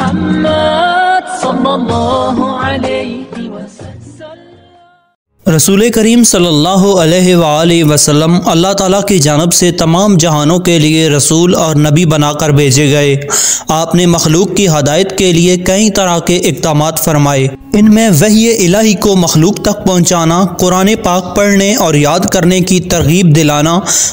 मुहम्मद सल्लल्लाहु अलैहि वसल्लम। रसूल करीम सल्लल्लाहु अलैहि वसल्लम अल्लाह ताला की जानिब से तमाम जहानों के लिए रसूल और नबी बनाकर भेजे गए। आपने मखलूक की हदायत के लिए कई तरह के इक़दामात फरमाए। इनमें वही इलाही को मखलूक तक पहुँचाना, कुरान पाक पढ़ने और याद करने की तरगीब दिलाना,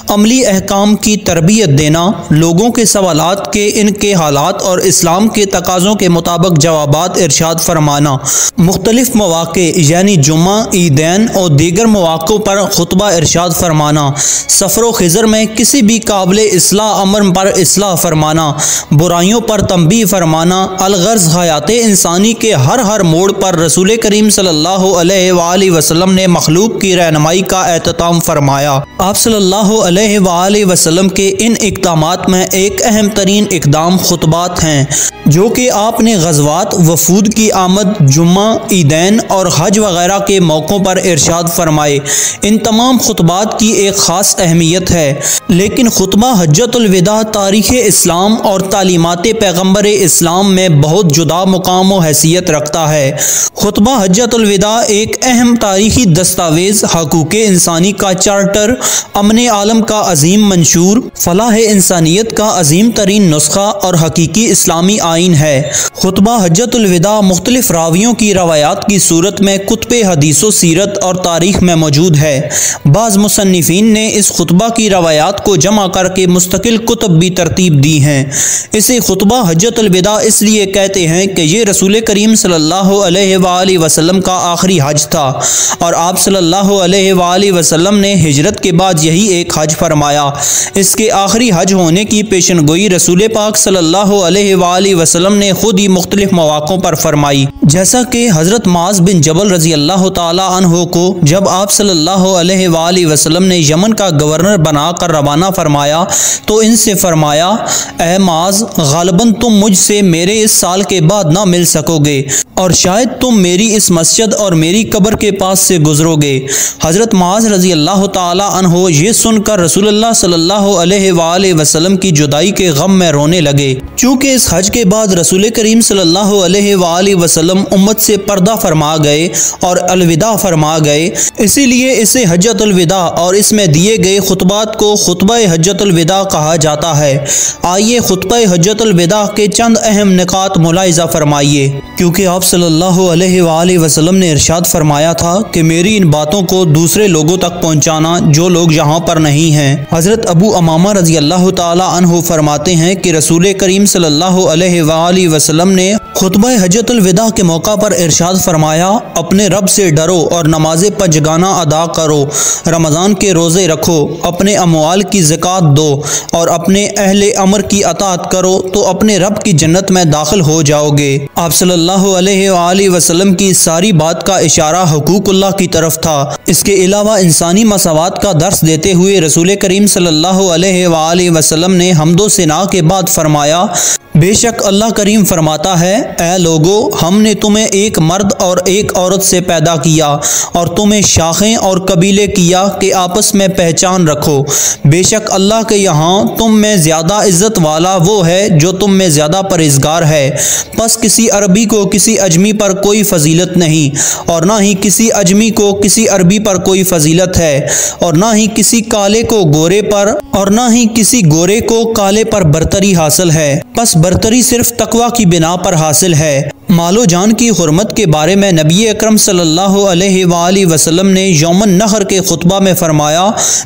अमली अहकाम की तरबियत देना, लोगों के सवालात के इनके हालात और इस्लाम के तकाज़ों के मुताबिक जवाबात इरशाद फरमाना, मुख्तलिफ मौक़े यानी जुम्मा, ईदैन और दीगर मौक़ों पर खुतबा इरशाद फरमाना, सफ़र खिज़र में किसी भी काबिल इस्लाह अमर पर इस्लाह फरमाना, बुराइयों पर तंबीह फरमाना, अलगर्ज़ हयात इंसानी के हर मोड़ पर रसूल करीम सल्लल्लाहु अलैहि वसल्लम ने मखलूक की रहनुमाई का एहतमाम फरमाया। आप सल्लल्लाहु अलैहि वसल्लम के इन इक़दामात में एक अहम तरीन इक़दाम खुतबात हैं, जो कि आपने ग़ज़वात, वफूद की आमद, जुम्मा, ईदैन और हज वगैरह के मौक़ों पर इरशाद फरमाए। इन तमाम खुतबात की एक ख़ास अहमियत है, लेकिन खुतबा हज्जतुल विदा तारीख़ इस्लाम और तालीमात पैगम्बर इस्लाम में बहुत जुदा मुकाम व हैसियत रखता है। खुतबा हज्जतुल विदा एक अहम तारीख़ी दस्तावेज़, हकूक़ इंसानी का चार्टर, अमन आलम का अजीम मंशूर, फलाह इंसानियत का अजीम तरीन नुस्खा और हकीकी इस्लामी आइन है। खुतबा हज्जतुल विदा मुख्तलिफ रावियों की रवायात की सूरत में कुतुब हदीस व सीरत और तारीख़ में मौजूद है। बाज़ मुसन्निफ़ीन ने इस खुतबा की रवायात को जमा करके मुस्तकिल कुतुब भी तरतीब दी हैं। इसे खुतबा हज्जतुल विदा इसलिए कहते हैं कि ये रसूल करीम सल्लल्लाहु अलैहि वसल्लम का आखिरी हज था और आप सल्लल्लाहु अलैहि वसल्लम ने हिजरत के बाद यही एक हज फरमाया। इसके आखिरी हज होने की पेशनगोई रसूल पाक सल्लल्लाहु अलैहि वसल्लम ने खुद ही मुख्तलिफ मौक़ों पर फरमाई। जैसा कि हज़रत माज बिन जबल रज़ी अल्लाह ताला अन्हो को जब आप सल्लल्लाहु अलैहि वसल्लम ने यमन का गवर्नर बनाकर रवाना फरमाया तो इनसे फरमाया, ए माज, गालिबन तुम मुझसे मेरे इस साल के बाद ना मिल सकोगे और शायद तुम मेरी इस मस्जिद और मेरी कब्र के पास से गुजरोगे। हज़रत माज रज़ी अल्लाह ताला अन्हो ये सुनकर रसूलुल्लाह सल्लल्लाहु अलैहि वसल्लम की जुदाई के गम में रोने लगे। चूँकि इस हज के बाद रसूल करीम सल्लल्लाहु अलैहि वसल्लम उम्मत से पर्दा फरमा गए और अलविदा फरमा गए, इसीलिए इसे हज्जतुल विदा और इसमें दिए गए खुतबात को खुतबा हज्जतुल विदा कहा जाता है। आइए खुतबा हज्जतुल विदा के चंद अहम निकात मुलाहिज़ा फरमाइए, क्योंकि आप सल्लल्लाहु अलैहि वसल्लम ने इरशाद फरमाया था कि मेरी इन बातों को दूसरे लोगों तक पहुँचाना जो लोग यहाँ पर नहीं हैं। हज़रत अबू अमामा रज़ी अल्लाह ताला अन्हु फरमाते हैं कि रसूल करीम सल्लल्लाहु अलैहि वसल्लम ने खुतबा हज्जतुल विदा के मौका पर इरशाद फरमाया, अपने रब से डरो और नमाज पंजगाना अदा करो, रमज़ान के रोज़े रखो, अपने अमवाल की ज़कात दो और अपने अहले अमर की अताअत करो तो अपने रब की जन्नत में दाखिल हो जाओगे। आप सल्लल्लाहु अलैहि वसल्लम की सारी बात का इशारा हुकूकुल्लाह की तरफ था। इसके अलावा इंसानी मसावात का दर्स देते हुए रसूल करीम सल्लल्लाहु अलैहि वसल्लम ने हम्दो सना के बाद फरमाया, बेशक अल्लाह करीम फरमाता है, ए लोगो, हमने तुम्हें एक मर्द और एक औरत से पैदा किया और तुम्हें शाखें और कबीले किया कि आपस में पहचान रखो। बेशक अल्लाह के यहाँ तुम में ज़्यादा इज़्ज़त वाला वो है जो तुम में ज़्यादा परहेज़गार है। बस किसी अरबी को किसी अजमी पर कोई फजीलत नहीं और ना ही किसी अजमी को किसी अरबी पर कोई फजीलत है और ना ही किसी काले को गोरे पर और ना ही किसी गोरे को काले पर बरतरी हासिल है। बस बरतरी सिर्फ तकवा की बिना पर हासिल है। मालो जान की हुर्मत के बारे में नबी अकरम सल्लल्लाहु अलैहि वसल्लम ने यौमन नहर के खुतबा में फरमाया,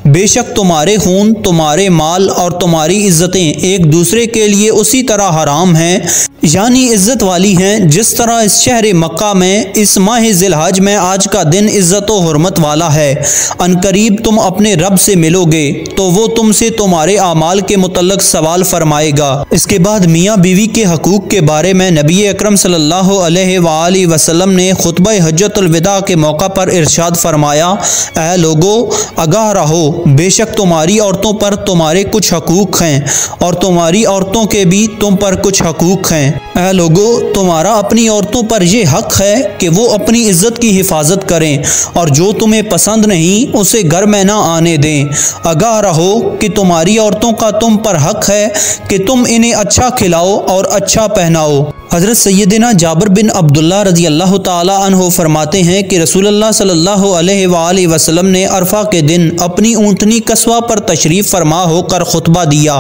बेशक तुम्हारे खून, तुम्हारे माल और तुम्हारी इज़्ज़तें एक दूसरे के लिए उसी तरह हराम हैं, यानी इज़्ज़त वाली हैं, जिस तरह इस शहर मक्का में इस माह ज़िलहज में आज का दिन इज़्ज़त व हुर्मत वाला है। अनकरीब तुम अपने रब से मिलोगे तो वो तुमसे तुम्हारे आमाल के मुतल्लक सवाल फरमाएगा। इसके बाद मियाँ बीवी के हकूक़ के बारे में नबी अकरम सल्लल्लाहु अलैहि वसल्लम ने खुतबा हज्जतुल विदा के मौका पर इरशाद फरमाया, ऐ लोगो, आगाह रहो, बेशक तुम्हारी औरतों पर तुम्हारे कुछ हकूक़ हैं और तुम्हारी औरतों के भी तुम पर कुछ हकूक़ हैं। ऐ लोगो, तुम्हारा अपनी औरतों पर यह हक है कि वो अपनी इज्जत की हिफाजत करें और जो तुम्हें पसंद नहीं उसे घर में ना आने दें। आगाह रहो कि तुम्हारी औरतों का तुम पर हक है कि तुम इन्हें अच्छा खिलाओ और अच्छा पहनाओ। हज़रत सैयदना जाबिर बिन अब्दुल्लाह रज़ी अल्लाह ताला अन्हो फरमाते हैं कि रसूलुल्लाह सल्लल्लाहु अलैहि वसल्लम ने अरफा के दिन अपनी ऊँटनी कस्वा पर तशरीफ़ फरमा होकर खुतबा दिया।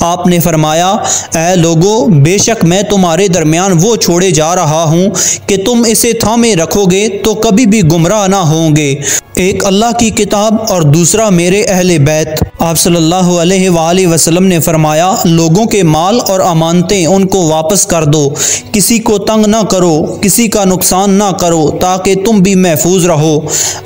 आपने फरमाया, ऐ लोगो, बेशक मैं तुम्हारे दरमियान वो छोड़े जा रहा हूँ कि तुम इसे थामे रखोगे तो कभी भी गुमराह ना होंगे। एक अल्लाह की किताब और दूसरा मेरे अहले बैत। आप सल्लल्लाहु अलैहि वसल्लम ने फरमाया, लोगों के माल और अमानतें उनको वापस कर दो, किसी को तंग ना करो, किसी का नुकसान ना करो, ताकि तुम भी महफूज रहो।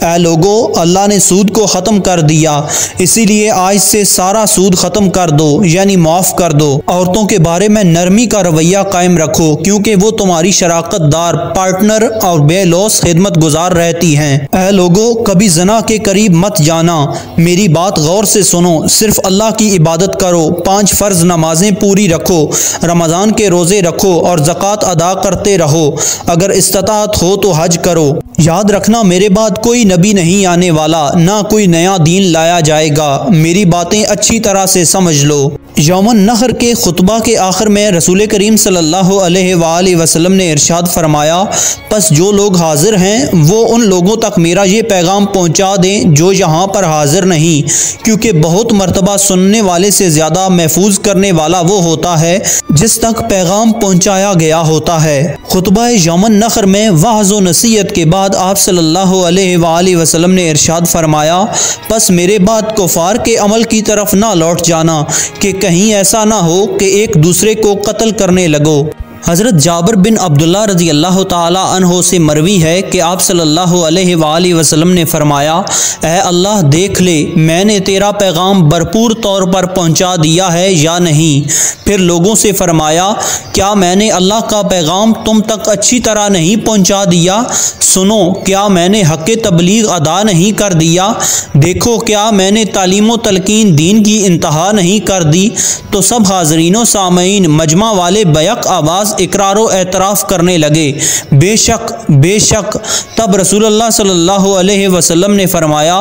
ऐ लोगो, अल्लाह ने सूद को ख़त्म कर दिया, इसीलिए आज से सारा सूद ख़त्म कर दो, यानी माफ़ कर दो। औरतों के बारे में नरमी का रवैया कायम रखो, क्योंकि वो तुम्हारी शराकतदार, पार्टनर और बेलौस खिदमत गुजार रहती हैं। ऐ लोगो, कभी जना के करीब मत जाना। मेरी बात गौर से सुनो, सिर्फ अल्लाह की इबादत करो, 5 फ़र्ज नमाजें पूरी रखो, रमज़ान के रोज़े रखो और ज़कात अदा करते रहो। अगर इस्तात हो तो हज करो। याद रखना, मेरे बाद कोई नबी नहीं आने वाला, ना कोई नया दीन लाया जाएगा। मेरी बातें अच्छी तरह से समझ लो। यौमुन नहर के खुतबा के आखिर में रसूल करीम सल्लल्लाहु अलैहि वसल्लम ने इरशाद फरमाया, बस जो लोग हाजिर हैं वो उन लोगों तक मेरा ये पैगाम पहुंचा दें जो यहाँ पर हाजिर नहीं, क्योंकि बहुत मरतबा सुनने वाले से ज़्यादा महफूज करने वाला वो होता है जिस तक पैगाम पहुँचाया गया होता है। खुतबा यौमुन नहर में वाज़ व नसीहत के बाद आप सल्लल्लाहु अलैहि वसल्लम ने इरशाद फरमाया, बस मेरे बाद कुफार के अमल की तरफ ना लौट जाना कि कहीं ऐसा ना हो कि एक दूसरे को कत्ल करने लगो। हज़रत जाबिर बिन अब्दुल्लाह रज़ी अल्लाह ताला अन्हो से मरवी है कि आप सल्लल्लाहु अलैहि वसल्लम ने फरमाया, ऐ अल्लाह देख ले, मैंने तेरा पैगाम भरपूर तौर पर पहुंचा दिया है या नहीं। फिर लोगों से फरमाया, क्या मैंने अल्लाह का पैगाम तुम तक अच्छी तरह नहीं पहुंचा दिया? सुनो, क्या मैंने हक़ तबलीग अदा नहीं कर दिया? देखो, क्या मैंने तालीम व तलकीन दीन की इंतहा नहीं कर दी? तो सब हाज़रीन सामईन मजमा वाले बैक आवाज़ इकरारो एतराफ़ करने लगे, बेशक बेशक। तब रसूलुल्लाह सल्लल्लाहु अलैहि वसल्लम ने फरमाया,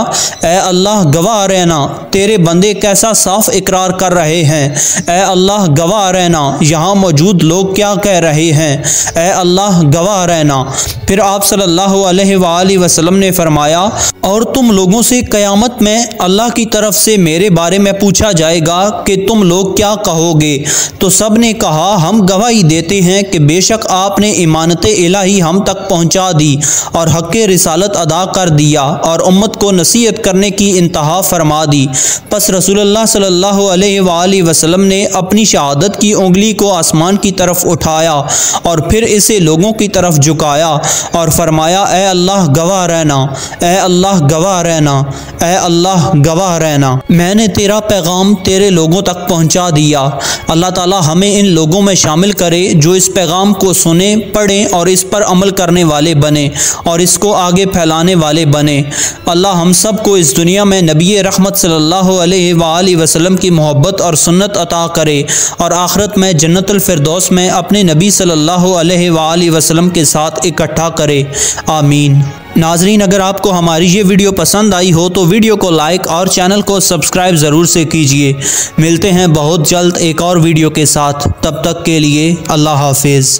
ए अल्लाह गवाह रहना, तेरे बंदे कैसा साफ इकरार कर रहे हैं। ए अल्लाह गवाह रहना, यहाँ मौजूद लोग क्या कह रहे हैं। ए अल्लाह गवाह रहना। फिर आप सल्लल्लाहु अलैहि वसल्लम ने फरमाया, और तुम लोगों से क़यामत में अल्लाह की तरफ से मेरे बारे में पूछा जाएगा कि तुम लोग क्या कहोगे। तो सब ने कहा, हम गवाही देते हैं कि बेशक आपने इमानत इलाही हम तक पहुँचा दी और हक़ रिसालत अदा कर दिया और उम्मत को नसीहत करने की इंतहा फरमा दी। बस रसूलुल्लाह सल्लल्लाहु अलैहि वसल्लम ने अपनी शहादत की उंगली को आसमान की तरफ उठाया और फिर इसे लोगों की तरफ झुकाया और फरमाया, ए अल्लाह गवाह रहना, ए अल्लाह गवाह रहना, ए अल्लाह गवाह रहना, मैंने तेरा पैगाम तेरे लोगों तक पहुँचा दिया। अल्लाह ताला हमें इन लोगों में शामिल करे जो इस पैगाम को सुने, पढ़ें और इस पर अमल करने वाले बने और इसको आगे फैलाने वाले बने। अल्लाह हम सब को इस दुनिया में नबी रहमत सल्लल्लाहु अलैहि वसल्लम की मोहब्बत और सुन्नत अता करे और आखिरत में जन्नतुल फिरदौस में अपने नबी सल्लल्लाहु अलैहि वसल्लम के साथ इकट्ठा करे। आमीन। नाजरीन, अगर आपको हमारी ये वीडियो पसंद आई हो तो वीडियो को लाइक और चैनल को सब्सक्राइब ज़रूर से कीजिए। मिलते हैं बहुत जल्द एक और वीडियो के साथ, तब तक के लिए अल्लाह हाफिज़।